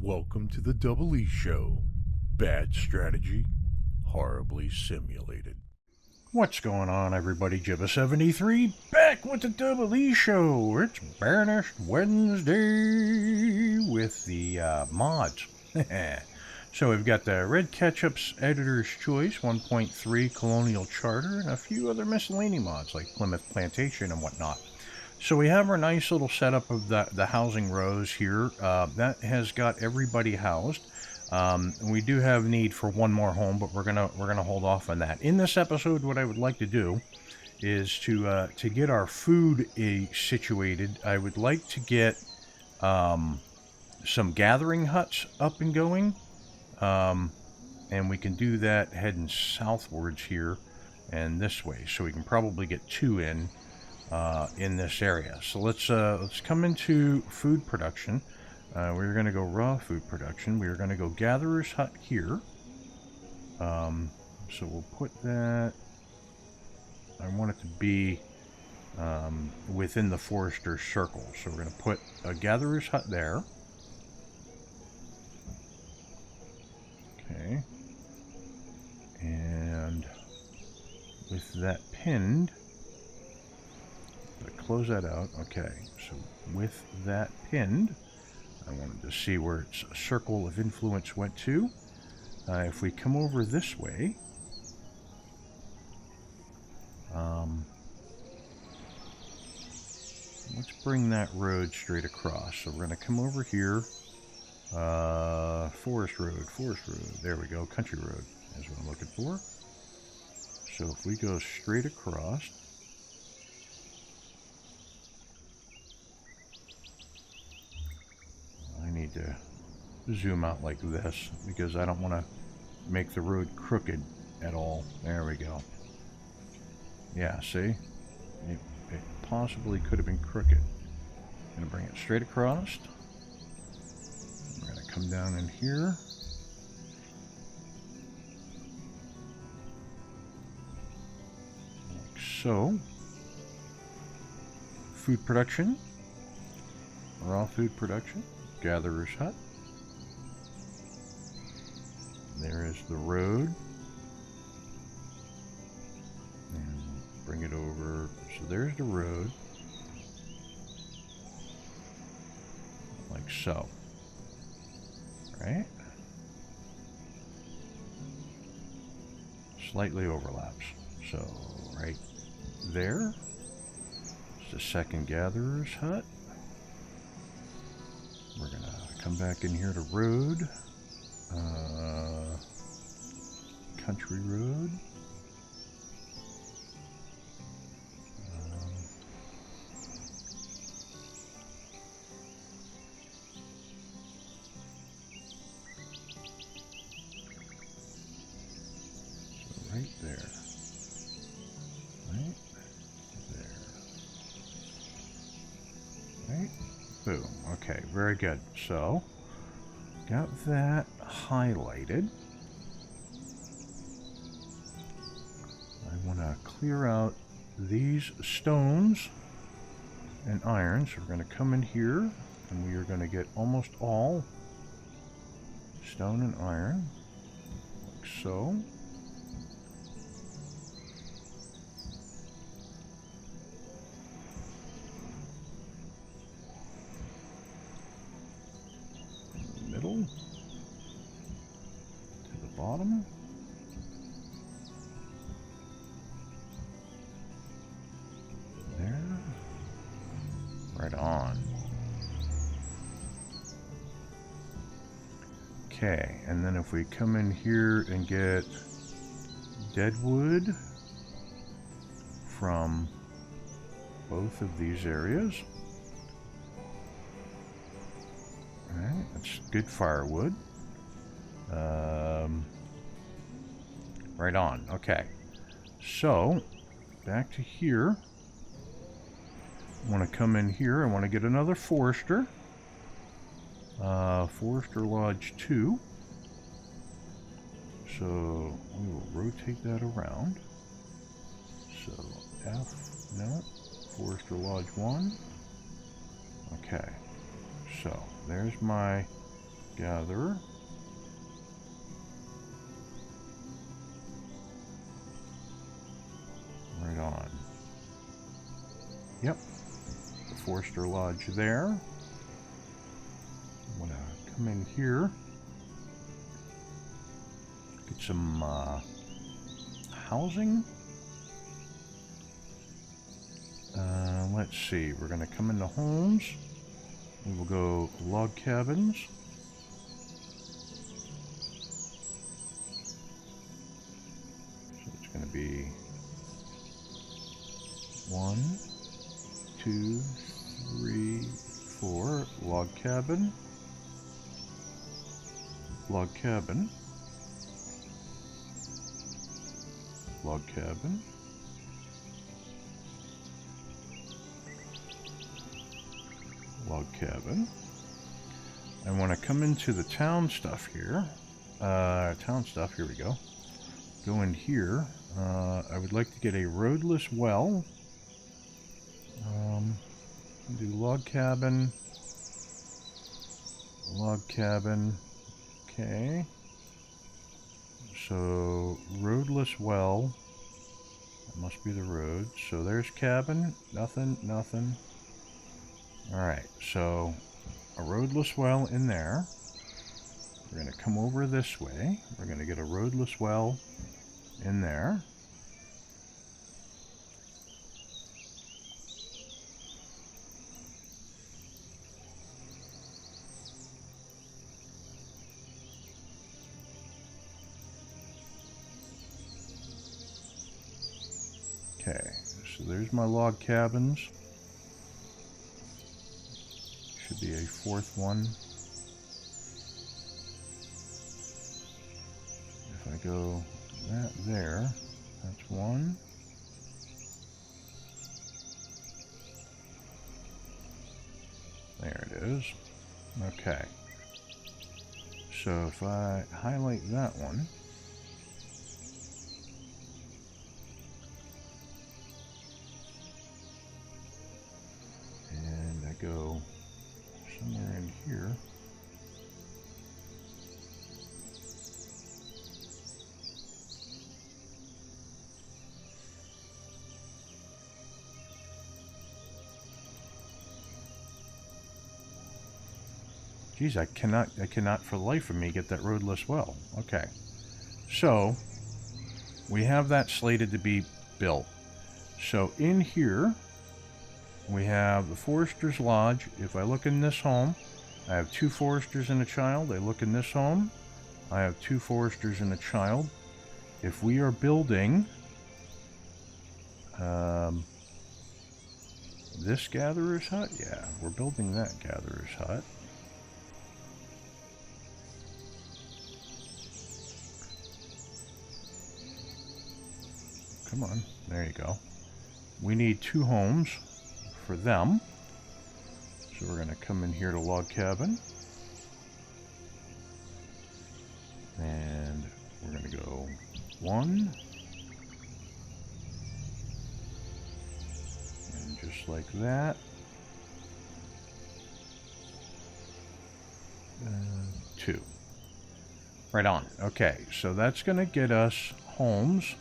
Welcome to the DoubleEShow. Bad strategy, horribly simulated. What's going on, everybody? Jibba73 back with the DoubleEShow. It's Banished Wednesday with the mods. So we've got the Red Ketchup's Editor's Choice 1.3 Colonial Charter and a few other miscellaneous mods like Plymouth Plantation and whatnot. So we have our nice little setup of the housing rows here. That has got everybody housed. We do have need for one more home, but we're gonna hold off on that. In this episode, what I would like to do is to get our food situated. I would like to get some gathering huts up and going, and we can do that heading southwards here and this way. So we can probably get two in this area. So let's come into food production. We're going to go raw food production. We're going to go gatherer's hut here. So we'll put that. I want it to be within the forester's circle. So we're going to put a gatherer's hut there. Okay. And with that pinned, close that out. Okay, so with that pinned, I wanted to see where its circle of influence went to. If we come over this way, let's bring that road straight across. So we're going to come over here. Forest road. There we go. Country road is what I'm looking for. So if we go straight across, I need to zoom out like this because I don't want to make the road crooked at all. There we go. Yeah, see? It possibly could have been crooked. I'm going to bring it straight across. We're going to come down in here. Like so. Food production. Raw food production. Gatherer's hut. There is the road. And bring it over. So there's the road. Like so. Right? Slightly overlaps. So right there is the second gatherer's hut. We're going to come back in here to road, country road, so right there, right there, right. Boom. Okay, very good. So, got that highlighted. I want to clear out these stones and iron. So we're going to come in here and we are going to get almost all stone and iron, like so. To the bottom. There. Right on. Okay, and then if we come in here and get dead wood from both of these areas. Alright, that's good firewood. Right on. Okay. So, back to here. I want to come in here. I want to get another forester. Forester Lodge 2. So, we will rotate that around. So, no. Forester Lodge 1. Okay. So, there's my Gather. Right on. Yep. The Forester Lodge there. I'm gonna come in here. Get some housing. Let's see. We're gonna come into homes. We will go log cabins. So it's gonna be 1, 2, 3, 4. Log cabin. Log cabin. Log cabin. Log cabin. I want to come into the town stuff here. Town stuff, here we go. Go in here. I would like to get a roadless well. Do log cabin. Log cabin. Okay. So, roadless well. That must be the road. So there's cabin. Nothing, nothing. Alright, so a roadless well in there. We're going to come over this way. We're going to get a roadless well in there. Okay, so there's my log cabins. Should be a fourth one. If I go that there, that's one. There it is. Okay. So if I highlight that one, and I go somewhere in here. Geez, I cannot for the life of me get that roadless well. Okay. So, we have that slated to be built. So in here, we have the Forester's Lodge. If I look in this home, I have 2 foresters and a child. I look in this home, I have 2 foresters and a child. If we are building this gatherer's hut, yeah, we're building that gatherer's hut. Come on, there you go. We need 2 homes for them. So we're going to come in here to log cabin. And we're going to go 1. And just like that. 2. Right on. Okay, so that's going to get us homes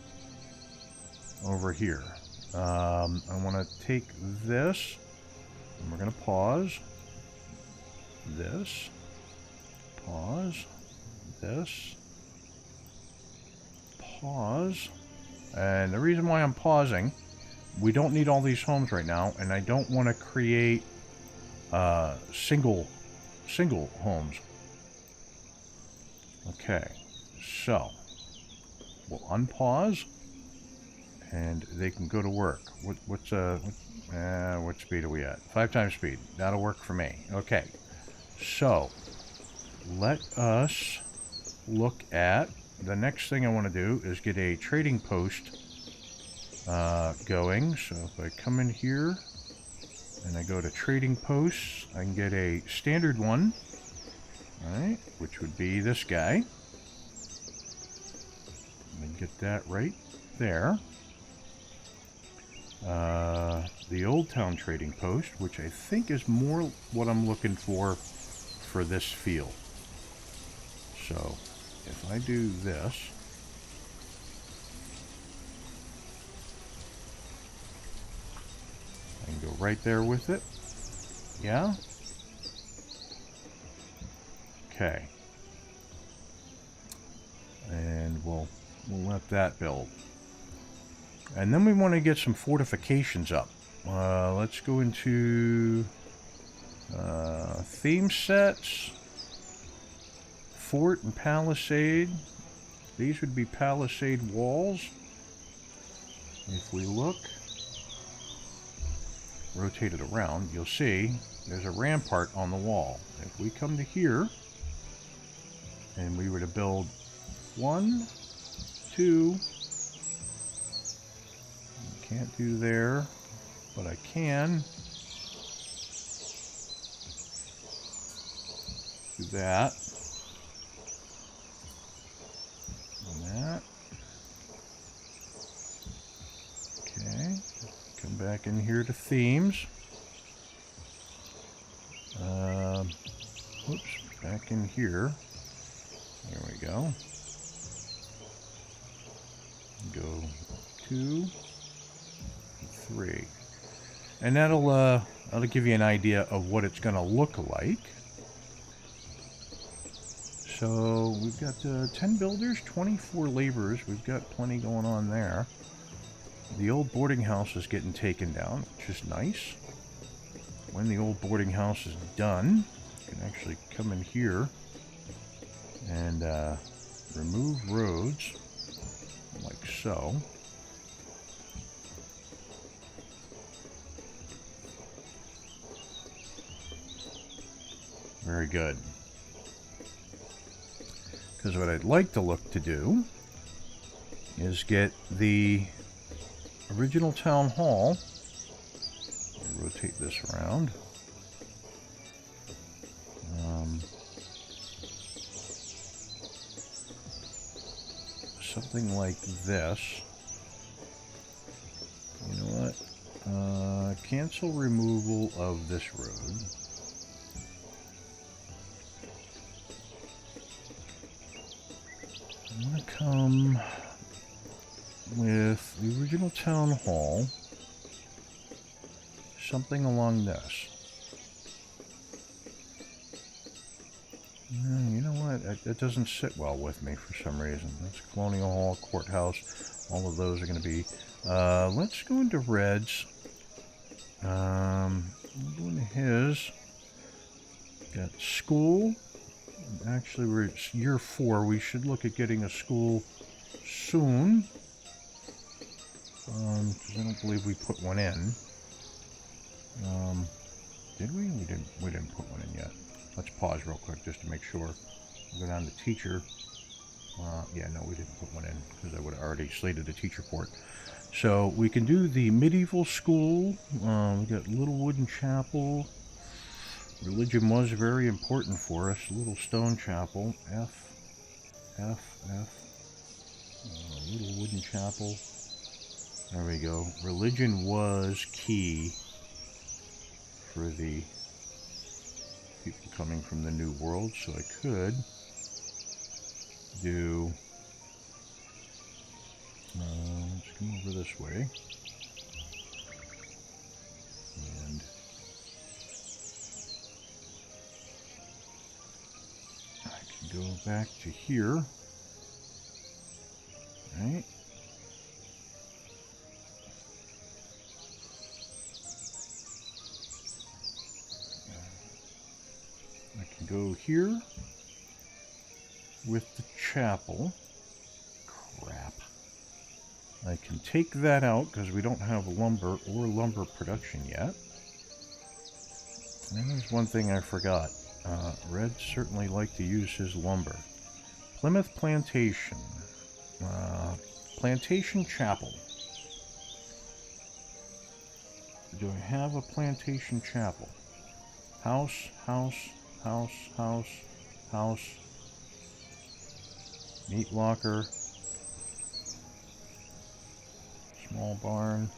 over here. I want to take this, and we're going to pause. This. Pause. This. Pause. And the reason why I'm pausing, we don't need all these homes right now, and I don't want to create single homes. Okay, so we'll unpause. And they can go to work. What speed are we at? 5 times speed. That'll work for me. Okay. So, let us look at... The next thing I want to do is get a trading post going. So, if I come in here and I go to trading posts, I can get a standard one. Alright, which would be this guy. And get that right there. The Old Town Trading Post, which I think is more what I'm looking for this field. So if I do this, I can go right there with it. Yeah? Okay. And we'll let that build. And then we want to get some fortifications up. Let's go into theme sets. Fort and Palisade. These would be Palisade Walls. If we look, rotate it around, you'll see there's a rampart on the wall. If we come to here, and we were to build 1, 2, can't do there, but I can do that. And that. Okay. Come back in here to themes. Whoops, back in here. There we go. Go 2, 3. And that'll give you an idea of what it's going to look like. So we've got 10 builders, 24 laborers. We've got plenty going on there. The old boarding house is getting taken down, which is nice. When the old boarding house is done, you can actually come in here and remove roads, like so. Very good. Because what I'd like to look to do is get the original town hall. Rotate this around. Something like this. You know what? Cancel removal of this road. I'm going to come with the original town hall. Something along this. You know what? It doesn't sit well with me for some reason. That's Colonial Hall, Courthouse. All of those are going to be. Let's go into reds. I'm going to his. Got school. Actually, we're year 4. We should look at getting a school soon. Because I don't believe we put one in. Did we? We didn't put one in yet. Let's pause real quick just to make sure. We'll go down to teacher. Yeah, no, we didn't put one in because I would have already slated a teacher for it. So we can do the medieval school. We got little wooden chapel. Religion was very important for us. Little stone chapel. F. Little wooden chapel. There we go. Religion was key for the people coming from the New World, so I could do, let's come over this way, and I can go back to here, right? Go here with the chapel. Crap. I can take that out because we don't have lumber or lumber production yet. And there's one thing I forgot. Red certainly like to use his lumber. Plymouth Plantation. Plantation Chapel. Do I have a plantation chapel? House. Meat locker. Small barn.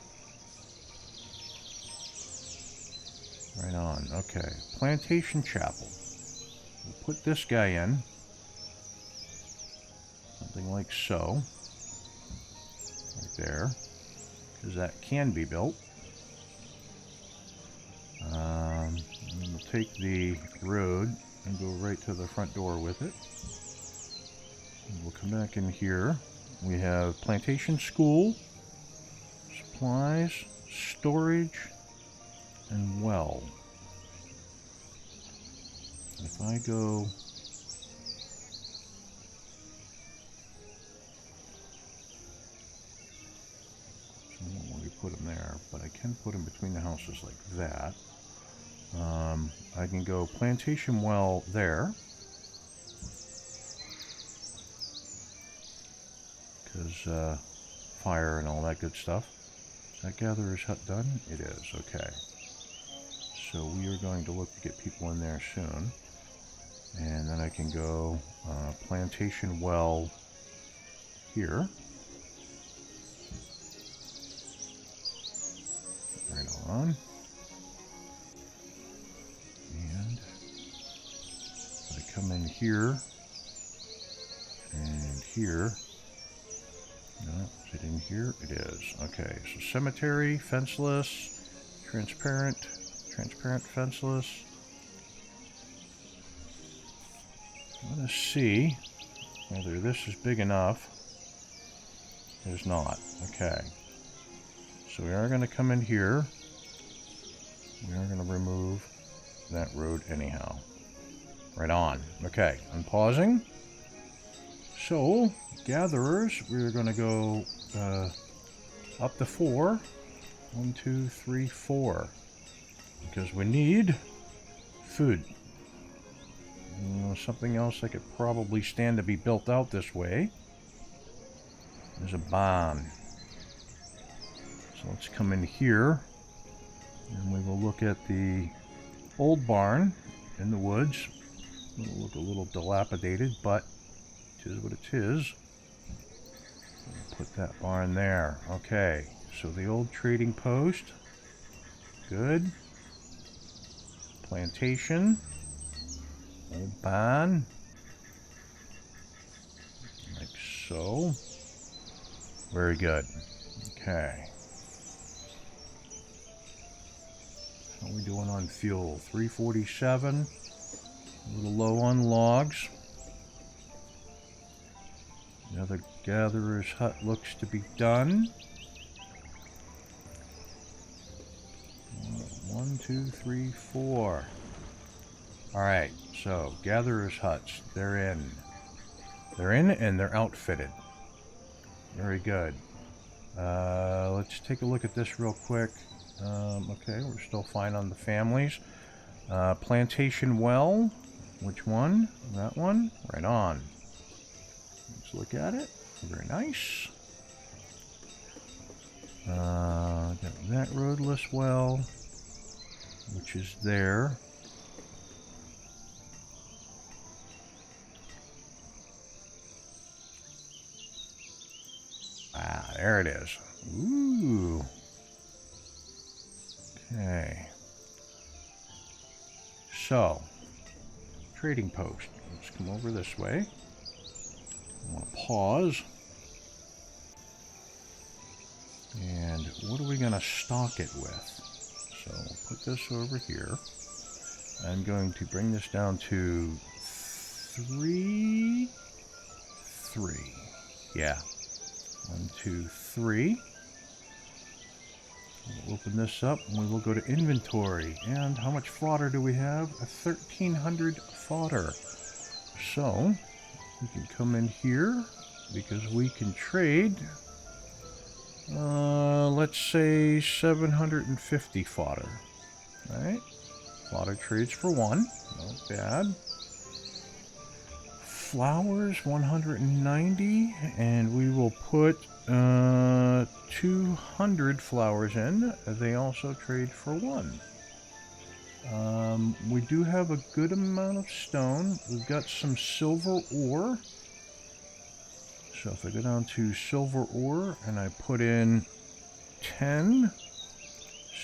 Right on. Okay. Plantation chapel. We'll put this guy in. Something like so. Right there. Because that can be built. And we'll take the road and go right to the front door with it. And we'll come back in here. We have plantation school, supplies, storage, and well. If I go... I don't want to put them there, but I can put them between the houses like that. I can go plantation well there. Because fire and all that good stuff. Is that gatherer's hut done? It is, okay. So we are going to look to get people in there soon. And then I can go plantation well here. Right on. And I come in here and here. No, is it in here? It is. Okay, so cemetery, fenceless, transparent, fenceless. I want to see whether this is big enough. It is not. Okay. So we are going to come in here. We are going to remove that road anyhow. Right on. Okay, I'm pausing. So, gatherers, we're going to go up to 4. 1, 2, 3, 4. Because we need food. Something else that could probably stand to be built out this way. There's a barn. So let's come in here. And we will look at the old barn in the woods. It'll look a little dilapidated, but it is what it is. Put that barn there. Okay, so the old trading post. Good. Plantation. Old barn. Like so. Very good. Okay. How are we doing on fuel? 347. A little low on logs. The other gatherer's hut looks to be done. 1, 2, 3, 4. Alright, so gatherer's huts. They're in. They're in and they're outfitted. Very good. Let's take a look at this real quick. Okay, we're still fine on the families. Plantation well. Which one? That one? Right on. Let's look at it. Very nice. Got that roadless well, which is there. Ah, there it is. Ooh. Okay. So, trading post. Let's come over this way. I want to pause. And what are we going to stock it with? So we'll put this over here. I'm going to bring this down to 3. Yeah. 1, 2, 3. We'll open this up and we will go to inventory. And how much fodder do we have? 1,300 fodder. So we can come in here because we can trade, let's say 750 fodder. Alright. Fodder trades for 1. Not bad. Flowers 190, and we will put 200 flowers in. They also trade for 1. We do have a good amount of stone. We've got some silver ore. So if I go down to silver ore and I put in 10,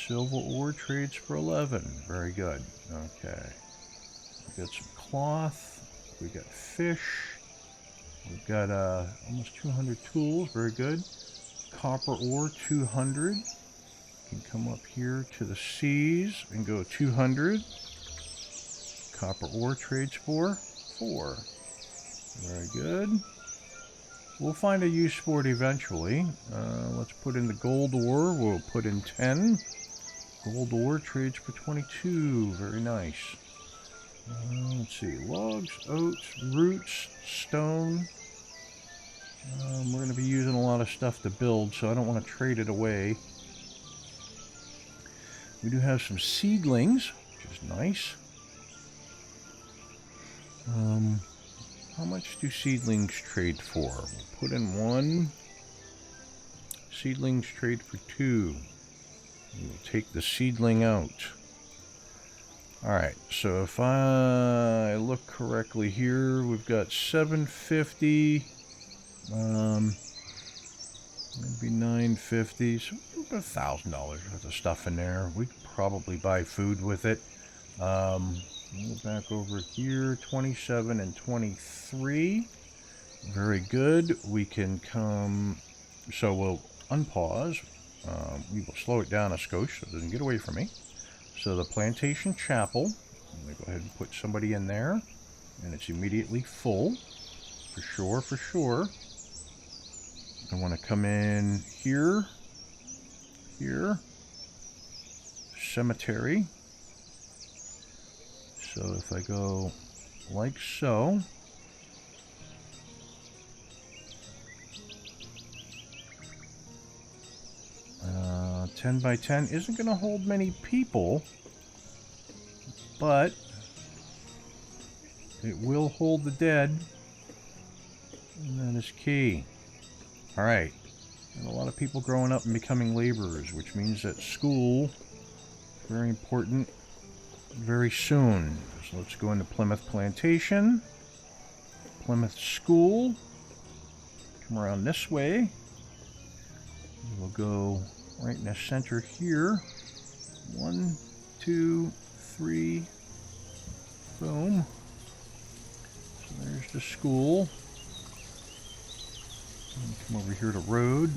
silver ore trades for 11. Very good. Okay. We've got some cloth. We got fish. We've got almost 200 tools. Very good. Copper ore, 200. Can come up here to the seas and go 200. Copper ore trades for 4. Very good. We'll find a use for it eventually. Let's put in the gold ore. We'll put in 10. Gold ore trades for 22. Very nice. Let's see. Logs, oats, roots, stone. We're going to be using a lot of stuff to build, so I don't want to trade it away. We do have some seedlings, which is nice. How much do seedlings trade for? We'll put in 1. Seedlings trade for 2. We'll take the seedling out. Alright, so if I look correctly here, we've got 750. Maybe 950. So about $1,000 worth of stuff in there. We could probably buy food with it. We'll go back over here, 27 and 23. Very good. We can come, so we'll unpause. We will slow it down a skosh so it doesn't get away from me. So the plantation chapel, I'm going to go ahead and put somebody in there, and it's immediately full, for sure, for sure. I want to come in here, here, cemetery. So if I go like so, 10 by 10 isn't going to hold many people, but it will hold the dead, and that is key. Alright, and a lot of people growing up and becoming laborers, which means that school, very important, very soon. So let's go into Plymouth Plantation, Plymouth School, come around this way. We'll go right in the center here. 1, 2, 3, boom. So there's the school. And come over here to road.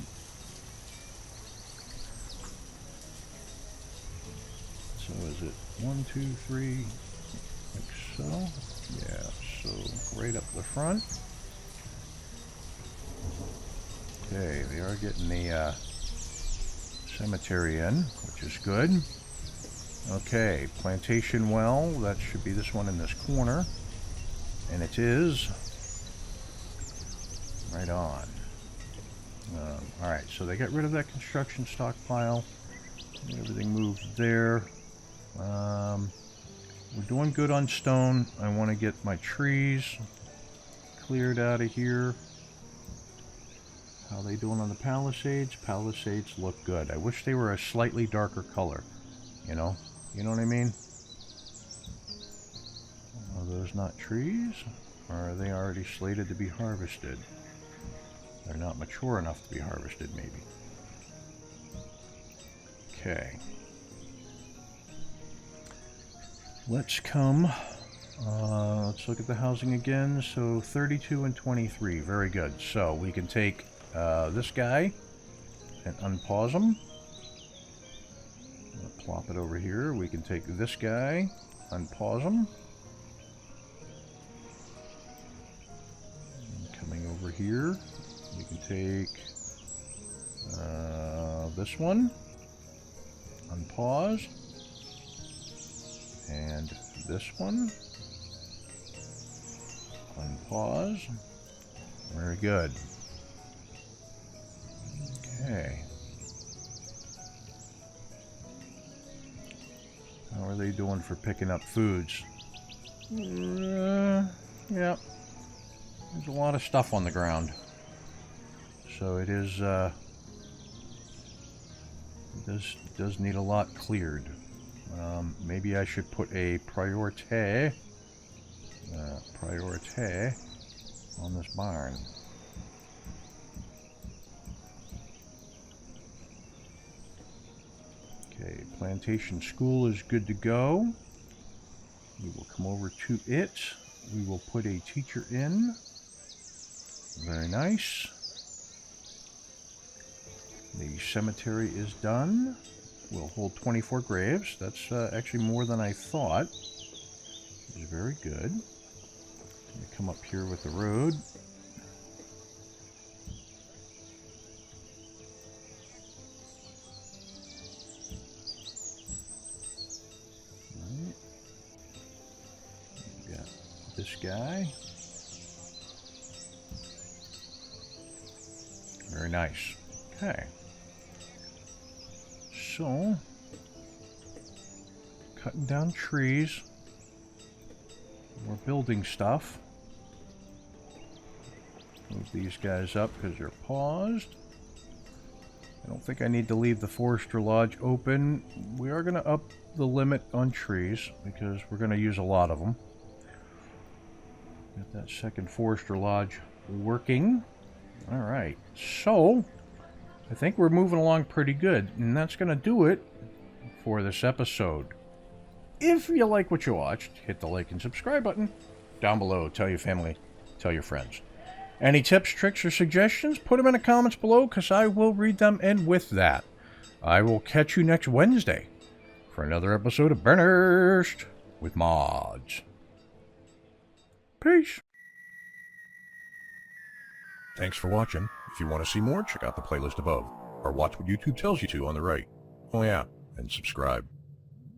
So is it 1, 2, 3, like so? Yeah, so right up the front. Okay, they are getting the cemetery in, which is good. Okay, plantation well, that should be this one in this corner. And it is. Right on. Alright, so they got rid of that construction stockpile. Everything moved there. We're doing good on stone. I want to get my trees cleared out of here. How are they doing on the Palisades? Palisades look good. I wish they were a slightly darker color. You know? You know what I mean? Are those not trees? Or are they already slated to be harvested? They're not mature enough to be harvested, maybe. Okay. Let's come. Let's look at the housing again. So 32 and 23. Very good. So we can take this guy and unpause him. Plop it over here. We can take this guy, unpause him. And coming over here, we can take this one, unpause, and this one, unpause. Very good. Okay. How are they doing for picking up foods? Yeah. There's a lot of stuff on the ground. So it is, it does need a lot cleared. Maybe I should put a priority on this barn. Okay, plantation school is good to go. We will come over to it. We will put a teacher in. Very nice. The cemetery is done. We'll hold 24 graves. That's actually more than I thought. It's very good. Let me come up here with the road. Alright. We got this guy. Very nice. Okay. So, cutting down trees. More building stuff. Move these guys up because they're paused. I don't think I need to leave the Forester Lodge open. We are going to up the limit on trees because we're going to use a lot of them. Got that second Forester Lodge working. Alright, so I think we're moving along pretty good, and that's going to do it for this episode. If you like what you watched, hit the like and subscribe button down below. Tell your family, tell your friends. Any tips, tricks, or suggestions, put them in the comments below because I will read them, and with that, I will catch you next Wednesday for another episode of Banished with Mods. Peace. Thanks for watching. If you want to see more, check out the playlist above, or watch what YouTube tells you to on the right. Oh yeah, and subscribe.